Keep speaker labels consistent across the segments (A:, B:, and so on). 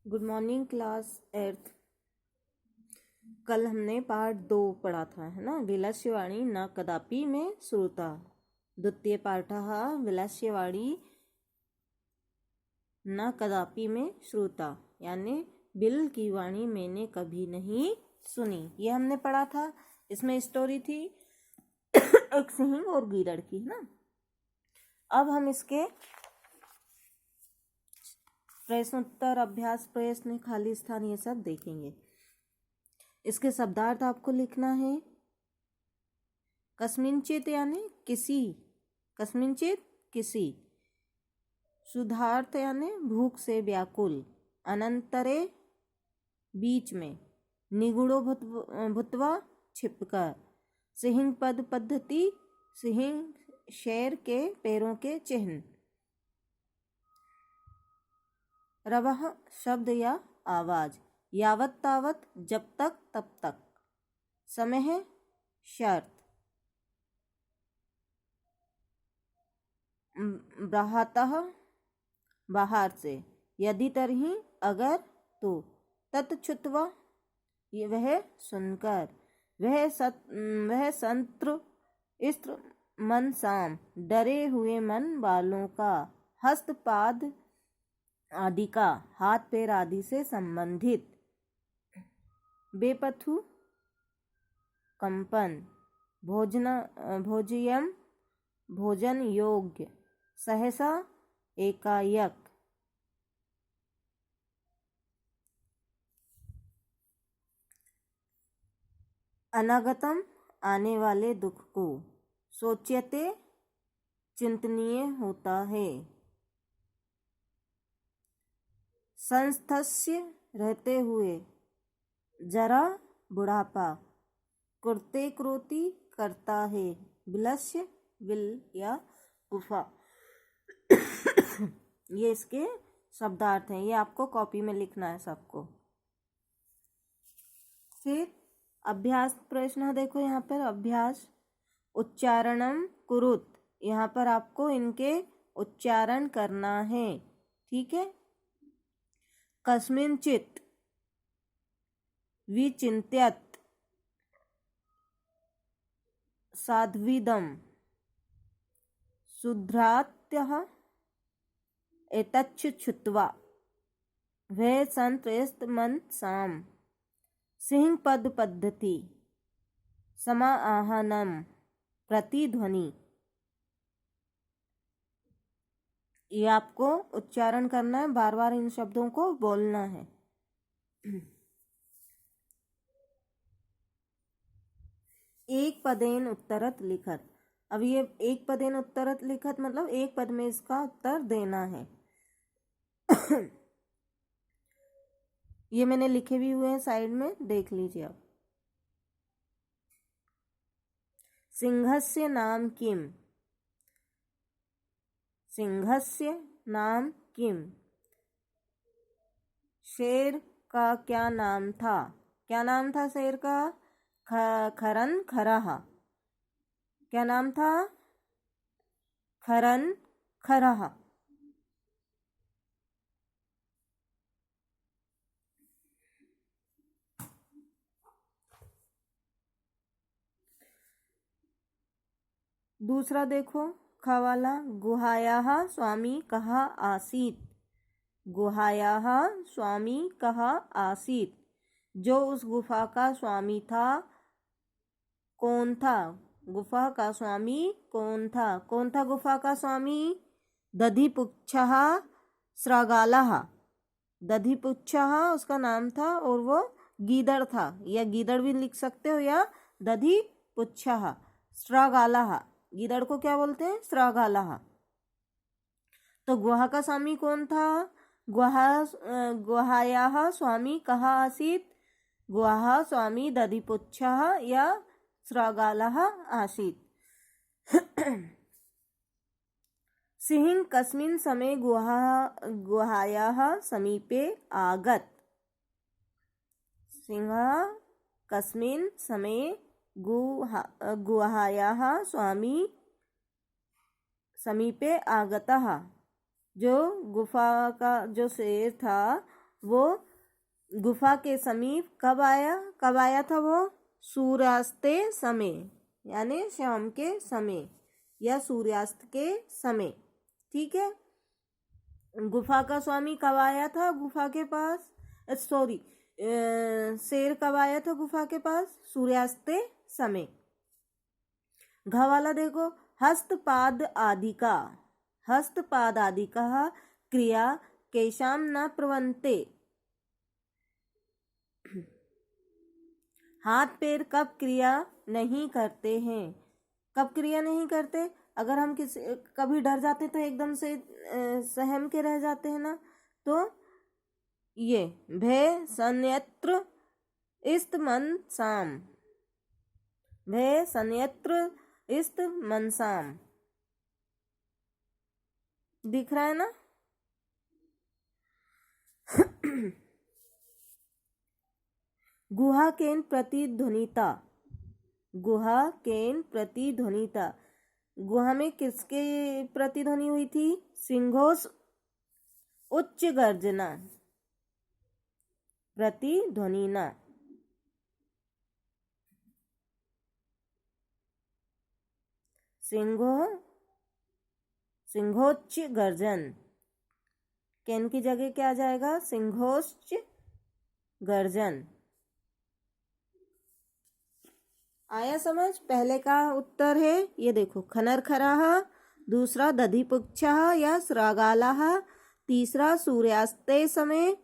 A: Good morning class 8th। कल हमने part 2 पढ़ा था, है ना। विलास्यवाणी न कदापि में श्रुता। द्वितीय पाठः विलास्यवाणी न कदापि में श्रुता, यानी बिल की वाणी मैंने कभी नहीं सुनी। ये हमने पढ़ा था। इसमें स्टोरी थी एक सिंह और गीदड़ की, है ना। अब हम इसके प्रश्नोत्तर, अभ्यास प्रश्न, खाली स्थान, ये सब देखेंगे। इसके शब्दार्थ आपको लिखना है। कस्मिंचित यानी किसी, कस्मिंचित किसी। शुद्धार्थ यानी भूख से व्याकुल। अनंतरे बीच में। निगूढ़ो भूत्वा छिपकर। सिंह पद पद्धति, सिंह शेर के पैरों के चिन्ह। रवः शब्द या आवाज। यावत तावत जब तक तब तक। समय है शर्त। ब्राहतः बाहर से। यदि तरही अगर तो। तत्छुत्वा वह सुनकर। वह संत्र इस्त्र मन साम, डरे हुए मन वालों का। हस्त पाद आदि का, हाथ पैर आदि से संबंधित। बेपथु कंपन। भोज्यम भोजन योग्य। सहसा एकाएक। अनागतम आने वाले दुख को। सोच्यते चिंतनीय होता है। संस्थस्य रहते हुए। जरा बुढ़ापा। कुर्ते क्रोती करता है। विलस्य विल या गुफा। ये इसके शब्दार्थ हैं। ये आपको कॉपी में लिखना है सबको। फिर अभ्यास प्रश्न देखो, यहाँ पर अभ्यास। उच्चारणम कुरुत, यहाँ पर आपको इनके उच्चारण करना है, ठीक है। कस्मिंचित विचिन्त्यत। साध्विदम। शुद्रात्यः एतच्छुत्वा। वह संत्रस्त मन साम। सिंह पद पद्धति। समाआहनम प्रतिध्वनि। ये आपको उच्चारण करना है, बार बार इन शब्दों को बोलना है। एक पदेन उत्तरत लिखत। अब ये एक पदेन उत्तरत लिखत मतलब एक पद में इसका उत्तर देना है। ये मैंने लिखे भी हुए हैं साइड में, देख लीजिए अब। सिंहस्य नाम किम। सिंहस्य नाम किम। शेर का क्या नाम था। क्या नाम था शेर का। खरन खरहा। क्या नाम था। खरन खरहा। दूसरा देखो, खवाला। गुहायाः स्वामी कहा आसीत। गुहायाः स्वामी कहा आसीत। जो उस गुफा का स्वामी था, कौन था। गुफा का स्वामी कौन था। कौन था गुफा का स्वामी। दधिपुच्छः स्रगालः। दधिपुच्छः उसका नाम था और वो गीदड़ था, या गीदड़ भी लिख सकते हो, या दधिपुच्छः। स्रगालः, गीदड़ को क्या बोलते हैं, स्रगालः। तो गुहा का स्वामी कौन था। गुहायाः स्वामी कहा आसीत। गुहा स्वामी दधिपुच्छः या स्रगालः आसीत। सिंह कस्मिन् समय गुहायाः समीपे आगत। सिंह कस्मिन् समय गुहायाः स्वामी समीपे आगतः। जो गुफा का जो शेर था वो गुफा के समीप कब आया था वो? सूर्यास्ते समय, यानी शाम के समय या सूर्यास्त के समय। ठीक है, गुफा का स्वामी कब आया था गुफा के पास? सॉरी, शेर कब आया था गुफा के पास? सूर्यास्ते समय। घ वाला देखो, हस्तपाद आदि का, हस्तपाद आदि का क्रिया केशाम न प्रवन्ते। हाथ पैर कब क्रिया नहीं करते हैं? कब क्रिया नहीं करते? अगर हम किसी कभी डर जाते तो एकदम से सहम के रह जाते हैं ना, तो ये भय संयत्र इस्त मनसाम, भय संयत्र इस्त मनसाम, दिख रहा है ना? गुहा केन प्रतिध्वनिता, गुहा केन प्रतिध्वनिता, गुहा में किसके प्रतिध्वनि हुई थी? सिंघोस उच्च गर्जना, प्रतिध्वनिना। सिंघोच्च गर्जन, केन की जगह क्या आ जाएगा? सिंघोच्च गर्जन। आया समझ? पहले का उत्तर है ये देखो, खनर खराह, दूसरा दधिपुच्छः या स्रागालाह, तीसरा सूर्यास्ते समय,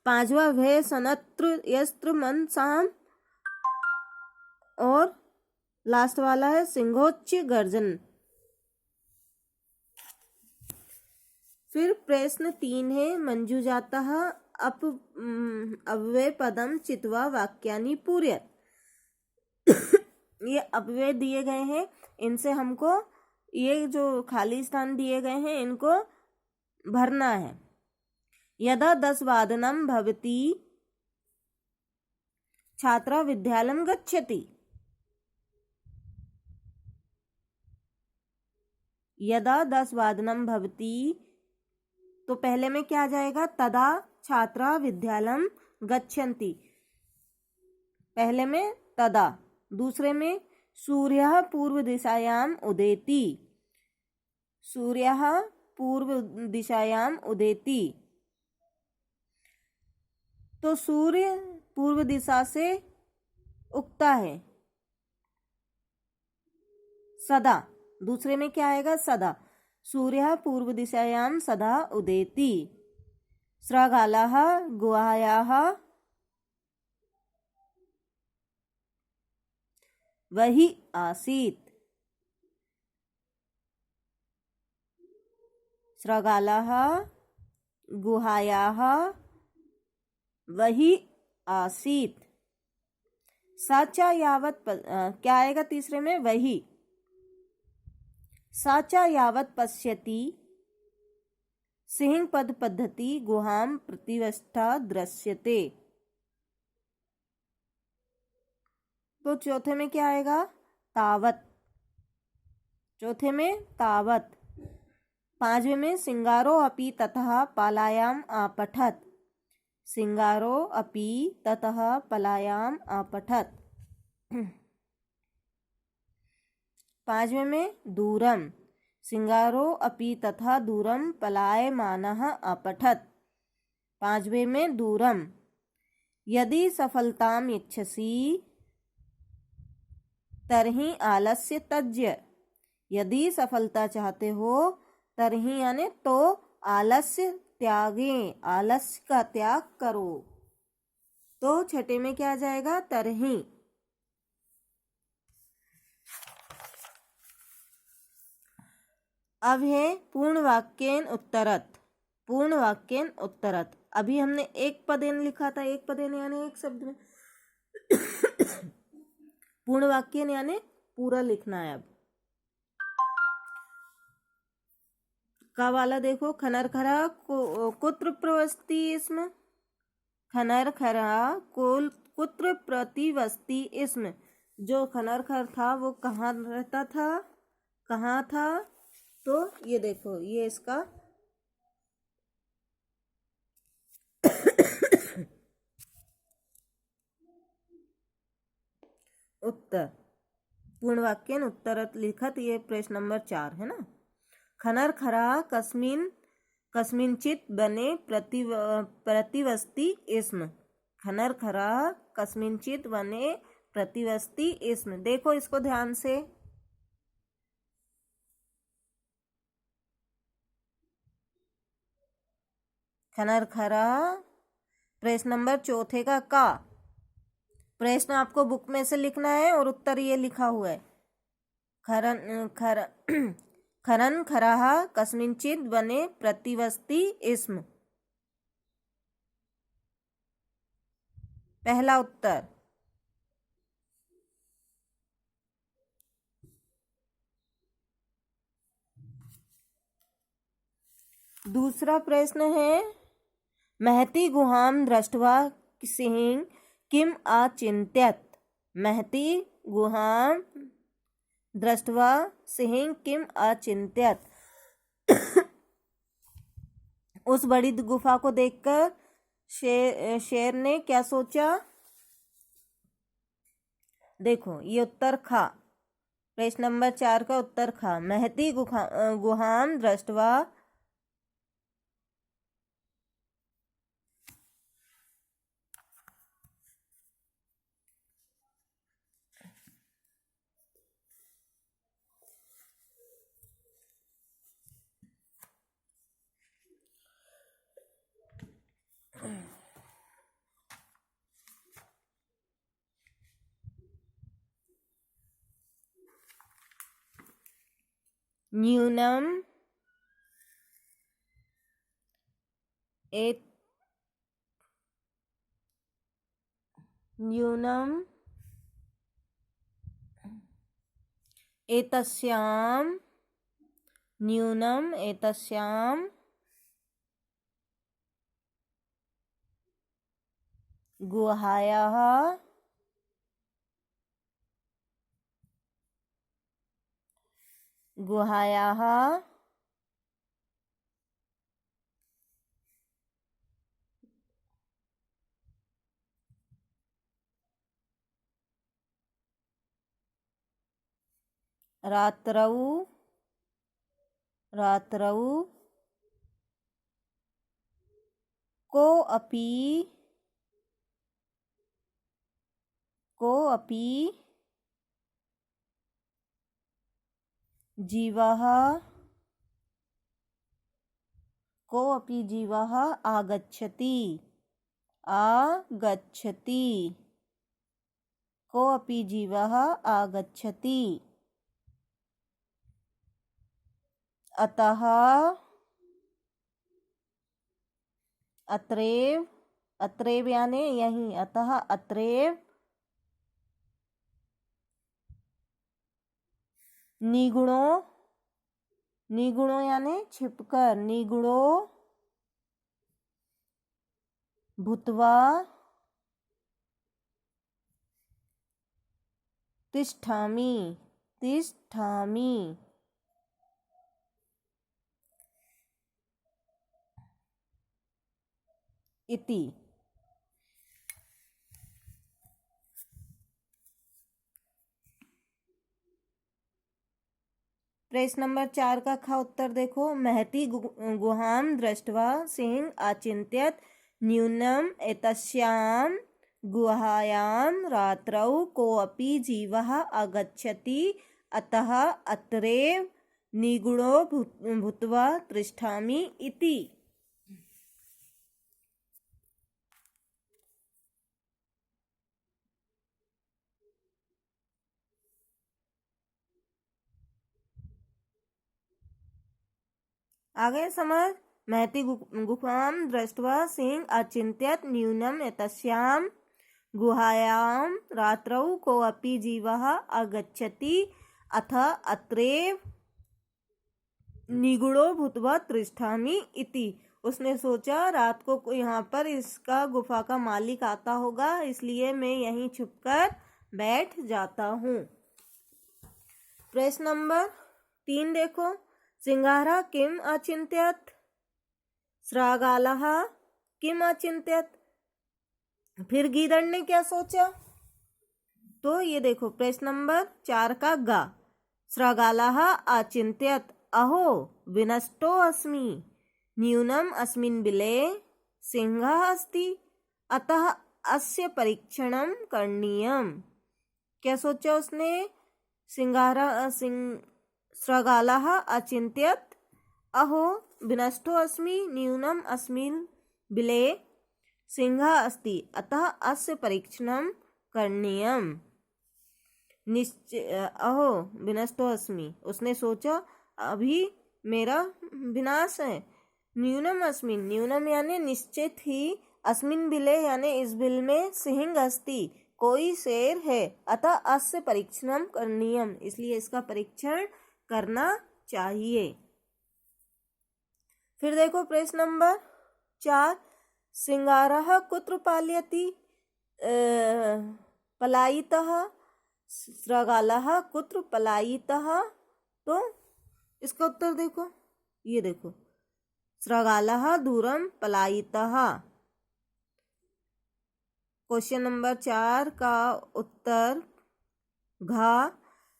A: पांचवा भय सनत्र यस्त्र मनसाम, और लास्ट वाला है सिंघोच्च गर्जन। फिर प्रश्न 3 है, मंजुजातः अव्यय पदम चित्वा वाक्यानि पूरयत। ये अव्यय दिए गए हैं, इनसे हमको ये जो खाली स्थान दिए गए हैं इनको भरना है। यदा 10 वादनम भवति छात्रा विद्यालयं गच्छति, यदा 10 वादनम भवति, तो पहले में क्या आ जाएगा? तदा छात्रा विद्यालयं गच्छन्ति, पहले में तदा। दूसरे में सूर्यः पूर्व दिशायाम उदेति, सूर्यः पूर्व दिशायाम उदेति, तो सूर्य पूर्व दिशा से उगता है सदा। दूसरे में क्या आएगा? सदा। सूर्यः पूर्व दिशायाम सदा उदेति। स्रागालाः गुहायाः वही आसीत, स्रागालाः गुहायाः वही आसीत। साचा यावत क्या आएगा तीसरे में? वही। साचा यावत पश्यति सिंह पद पद्धति गुहाम प्रतिवस्था दृश्यते, तो चौथे में क्या आएगा? तावत, चौथे में तावत। पांचवें में सिंगारो अपि ततः पलायाम आपठत, सिंगारो अपि ततः पलायाम आपठत। पांचवें में दूरम, सिंगारो अपि तथा दूरम पलायमानः अपठत, पांचवें में दूरम। यदि सफलताम इच्छसि तरहि आलस्य त्यज्य, यदि सफलता चाहते हो तरहि यानी तो आलस्य त्यागें, आलस्य का त्याग करो। तो छठे में क्या आ जाएगा? तरहि। अब है पूर्ण वाक्येन उत्तरत, पूर्ण वाक्येन उत्तरत। अभी हमने एक पदेन लिखा था, एक पदेन यानी एक शब्द में। पूर्ण वाक्येन यानी पूरा लिखना है। अब का वाला देखो, खनर खरा कुत्र प्रवस्ति, इसमें खनर खरा कुत्र प्रतिवस्ती, इसमें जो खनर खर था वो कहाँ रहता था, कहाँ था? तो ये देखो, ये इसका उत्तर पूर्ण वाक्येन उत्तरत लिखत, ये प्रश्न नंबर 4 है ना। खनर खरा कस्मिंचित बने प्रतिवस्ती इसम। खनर खरा कस्मिंचित बने प्रतिवस्ती इसम। देखो इसको ध्यान से। खनर खरा प्रश्न नंबर 4 का प्रश्न आपको बुक में से लिखना है और उत्तर ये लिखा हुआ है। खरन खराह कस्मिंचित बने प्रतिवस्ती इसम। पहला उत्तर। दूसरा प्रश्न है, महती गुहाम दृष्ट्वा सिंह किम अचिन्त्यत। महती गुहाम दृष्ट्वा सिंह किम अचिन्त्यत। उस बड़ी गुफा को देखकर शेर ने क्या सोचा। देखो ये उत्तर खा, प्रश्न नंबर 4 का उत्तर खा। महती गुहाम दृष्ट्वा न्यूनम एतस्याम गुहायाः रात्रौ कोऽपि जीवः आगच्छति। कोऽपि जीवः आगच्छति। अतः अत्रैव यानी यहीं, अतः अत्रैव निगुणो यानी छिपकर, निगुणो भूत्वा तिष्ठामि इति। प्रश्न नंबर 4 का खा उत्तर देखो। महती गुहाम दृष्ट्वा सिंह अचिन्त्यत न्यूनम एतस्यां गुहायां रात्रौ कोऽपि जीवः आगच्छति। अतः अत्रैव निगूढो भूत्वा तिष्ठामि इति। आ गए समझ। महती गुफाम दृष्ट्वा सिंह अचिन्त्यत न्यूनम एतस्यां गुहायां रात्रौ कोऽपि जीवः आगच्छति। अथ अत्रैव निगूढो भूत्वा तिष्ठामि इति। उसने सोचा रात को यहाँ पर इसका गुफा का मालिक आता होगा, इसलिए मैं यहीं छुपकर बैठ जाता हूँ। प्रश्न नंबर 3 देखो। सिंहारः किम अचिन्त्यत। श्रागालः किम अचिन्त्यत। फिर गीदड़ ने क्या सोचा। तो ये देखो प्रश्न नंबर 4 का गा। स्रगालः अचिन्त्यत् अहो विनष्टो अस्मि, न्यूनम अस्मिन् बिले सिंहः अस्ति, अतः अस्य परीक्षणं करणीयम। क्या सोचा उसने? स्रगालः अचिन्त्यत् अहो विनष्टो अस्मि, न्यूनम अस्मिन् बिले सिंहः अस्ति, अतः अस्य परीक्षणं करणीयम। अहो विनष्टो अस्मि, उसने सोचा अभी मेरा विनाश है। न्यूनम अस्मिन, न्यूनम यानी निश्चित ही, अस्मिन बिले यानी इस बिल में, सिंह अस्ति कोई शेर है, अतः अस्य परीक्षणम करणीयम, इसलिए इसका परीक्षण करना चाहिए। फिर देखो प्रश्न नंबर 4। सिंगारः कुत्र पाल्यति पलायितः, स्रगालः कुत्र पलायितः। तो इसका उत्तर देखो, ये देखो स्रगालः दूरम पलायितः। क्वेश्चन नंबर 4 का उत्तर घ,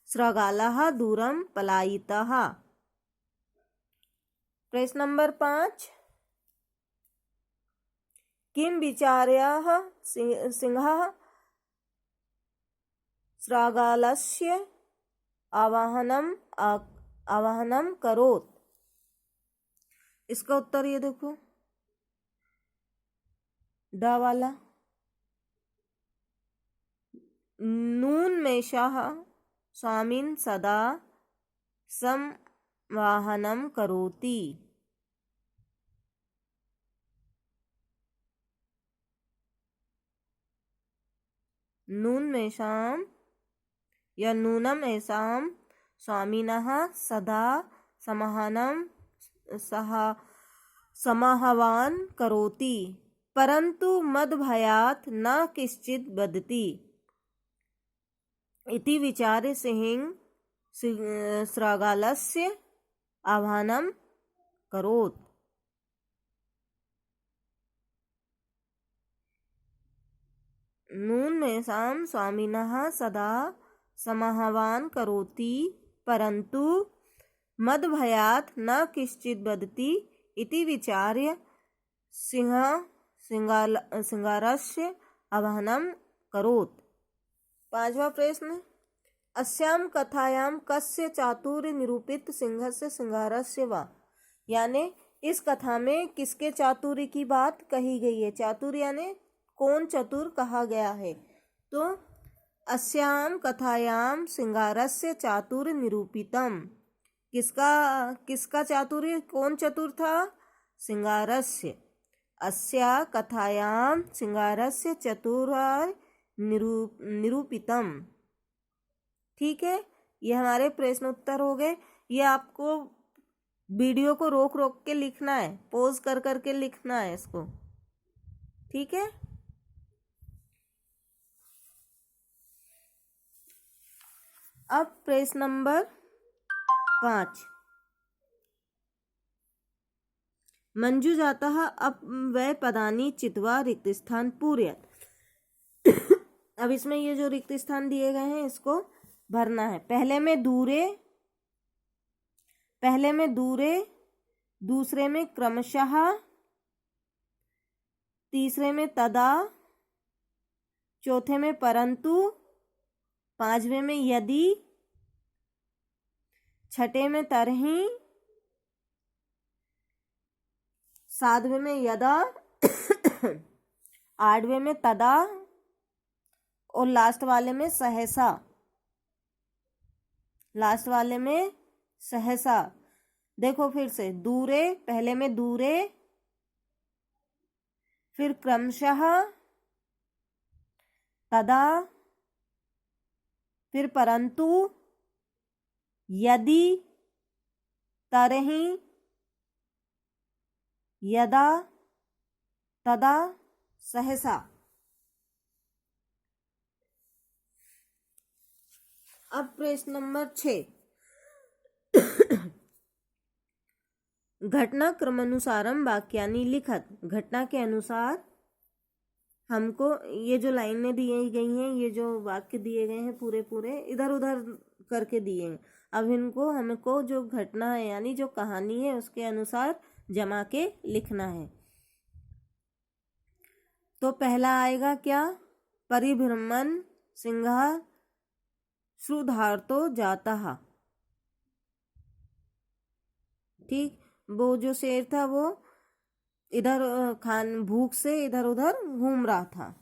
A: स्रगालः दूरम पलायितः। प्रश्न नंबर 5। किम विचार्यः सिंहः स्रगालस्य आवाहनम करोत्। इसका उत्तर ये देखो ड वाला। नूनमेषः स्वामिन् सदा संवाहनं करोति। नूनमेषां या नूनम ऐसाम स्वामिनः सदा समाहवान करोति, परंतु मदभयात् न किश्चित् वदति, इति विचार्य सिंह स्रगालस्य आह्वानं करोत्। नूनमेषां स्वामिनः सदा समाहवान करोति, परंतु मदभयात् न किश्चित् वदति, इति विचार्य सिंगारस्य आह्वानं करोत्। 5वां प्रश्न। अस्यां कथायां कस्य चातुर्य निरूपित सिंहस्य सिंगारस्य वा, यानी इस कथा में किसके चातुर्य की बात कही गई है। चातुर्य यानी कौन चतुर कहा गया है। तो अस्यां कथायां सिंगारस्य चातुर्य निरूपितम, किसका चातुर्य, कौन चतुर था? सिंगारस्य। अस्या कथायां सिंगारस्य चातुर्य निरूपितम। ठीक है, ये हमारे प्रश्न उत्तर हो गए। ये आपको वीडियो को रोक रोक के लिखना है, पॉज कर करके लिखना है इसको। ठीक है। अब प्रश्न नंबर 5। मंजू जाता है अब वह पदानी चित्वा रिक्त स्थान पूर्यत। अब इसमें ये जो रिक्त स्थान दिए गए हैं इसको भरना है। पहले में दूरे, दूसरे में क्रमशः, तीसरे में तदा, चौथे में परंतु, पांचवें में यदि, छठे में तरही, सातवें में यदा, आठवें में तदा और लास्ट वाले में सहसा। देखो फिर से, दूरे, पहले में दूरे, फिर क्रमशः, तदा, फिर परंतु, यदि, तरही, यदा, तदा, सहसा। अब प्रश्न नंबर 6। घटना क्रमानुसारम वाक्यानि लिखत। घटना के अनुसार हमको ये जो लाइनें दी गई हैं, ये जो वाक्य दिए गए हैं पूरे पूरे इधर उधर करके दिए हैं। अब इनको हमको जो घटना है यानी जो कहानी है उसके अनुसार जमा के लिखना है। तो पहला आएगा क्या, परिभ्रमण सिंह श्रुधार्तो जाता। ठीक, वो जो शेर था वो इधर भूख से इधर उधर घूम रहा था।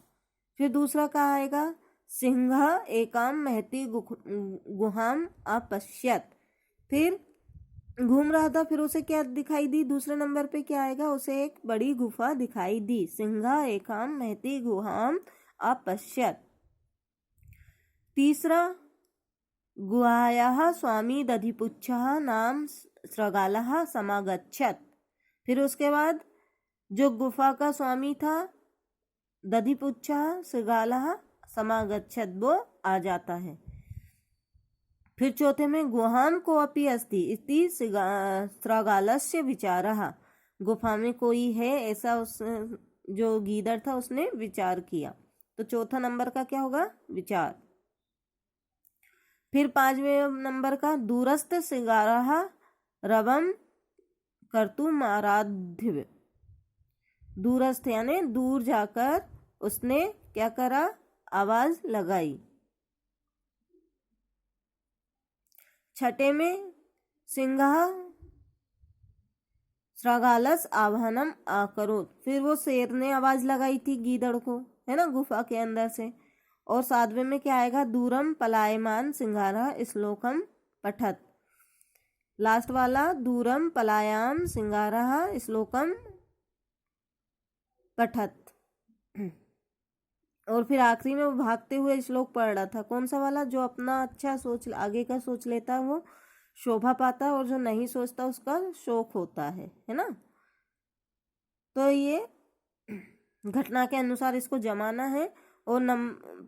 A: फिर दूसरा क्या आएगा, सिंह एकाम महती गुहाम अपश्यत। फिर घूम रहा था, फिर उसे क्या दिखाई दी, दूसरे नंबर पे क्या आएगा, उसे एक बड़ी गुफा दिखाई दी। सिंह एकाम महती गुहाम अपश्यत। तीसरा, गुहायाः स्वामी दधिपुच्छः नाम स्रगालः समागच्छत। फिर उसके बाद जो गुफा का स्वामी था दधिपुच्छः श्रगालः समागच्छत, वो आ जाता है। फिर चौथे में गुहाम को अपि अस्ति इति श्रगालस्य विचारः। गुफा में कोई है ऐसा उस जो गीदड़ था उसने विचार किया। तो चौथा नंबर का क्या होगा, विचार। फिर पांचवें नंबर का, दूरस्थ सिगारः रवम कर्तुम आराध्य। दूरस्थ यानी दूर जाकर उसने क्या करा, आवाज लगाई। छठे में, सिंह श्रगालस आह्वानम आकरोत। फिर वो शेर ने आवाज लगाई थी गीदड़ को, है ना, गुफा के अंदर से। और सातवें में क्या आएगा, दूरम पलायमान सिंहारा श्लोकम पठत। लास्ट वाला, दूरम पलायाम सिंगारा श्लोकम पठत। और फिर आखिरी में वो भागते हुए श्लोक पढ़ रहा था। कौन सा वाला, जो अपना अच्छा सोच आगे का सोच लेता है वो शोभा पाता है, और जो नहीं सोचता उसका शोक होता है ना। तो ये घटना के अनुसार इसको जमाना है। और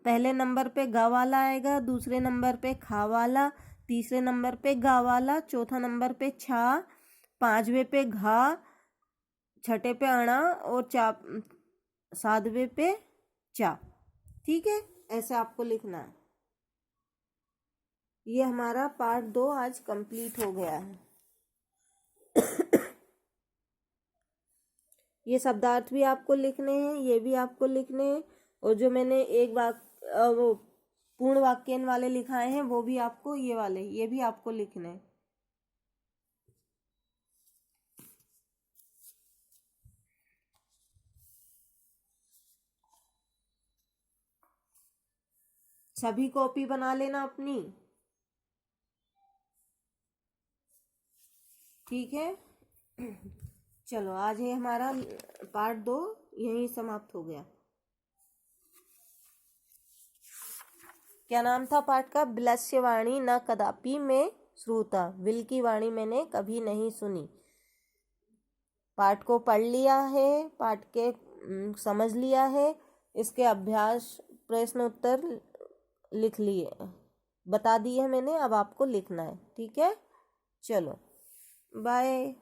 A: पहले नंबर पे गा वाला आएगा, दूसरे नंबर पे खा वाला, तीसरे नंबर पे गा वाला, चौथा नंबर पे छा, पांचवे पे घा, छठे पे अणा, और सातवें पे चा। ठीक है, ऐसे आपको लिखना है। ये हमारा पार्ट 2 आज कंप्लीट हो गया है। ये शब्दार्थ भी आपको लिखने हैं, ये भी आपको लिखने हैं, और जो मैंने एक वो पूर्ण वाक्यन वाले लिखाए हैं वो भी आपको, ये वाले ये भी आपको लिखने हैं। सभी कॉपी बना लेना अपनी। ठीक है, चलो आज है हमारा पार्ट 2 यहीं समाप्त हो गया। क्या नाम था पाठ का, बिलस्य वाणी न कदापि में श्रुता। विल की वाणी मैंने कभी नहीं सुनी। पाठ को पढ़ लिया है, पाठ के समझ लिया है, इसके अभ्यास प्रश्न उत्तर लिख लिए, बता दिए मैंने, अब आपको लिखना है। ठीक है, चलो बाय।